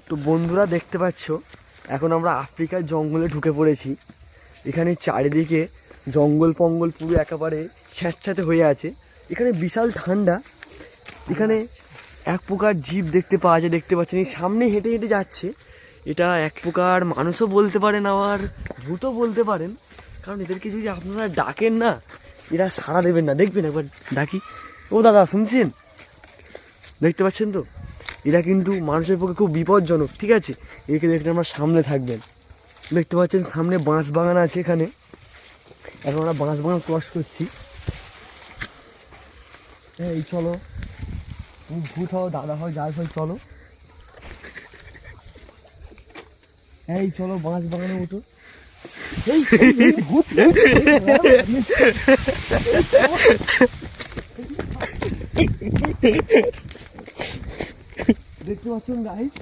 তো বন্ধুরা দেখতে পাচ্ছ এখন আমরা আফ্রিকার জঙ্গলে ঢুকে পড়েছি। এখানে চারিদিকে জঙ্গল পঙ্গল পুরো একেবারে স্যাঁতস্যাঁতে হয়ে আছে। এখানে বিশাল ঠান্ডা। এখানে এক প্রকার জীব দেখতে পাওয়া যায়, দেখতে পাচ্ছেন এই সামনে হেঁটে হেঁটে যাচ্ছে। এটা এক প্রকার মানুষও বলতে পারেন আবার ভূতও বলতে পারেন, কারণ এদেরকে যদি আপনারা ডাকেন না এরা সাড়া দেবেন না। দেখবেন একবার ডাকি, ও দাদা শুনছেন? দেখতে পাচ্ছেন তো, এরা কিন্তু মানুষের পক্ষে খুব বিপজ্জনক। ঠিক আছে, একে দেখতে আমরা সামনে থাকবেন। দেখতে পাচ্ছেন সামনে বাঁশ বাগান আছে। এখানে এখন আমরা বাঁশ বাগান ক্রস করছি। এই চলো, ভূত হও দাদা হয় যাই হয় চলো, এই চলো বাঁশ বাগানে উঠো। এই ভূত দেখতে পাচ্ছেন গাইস।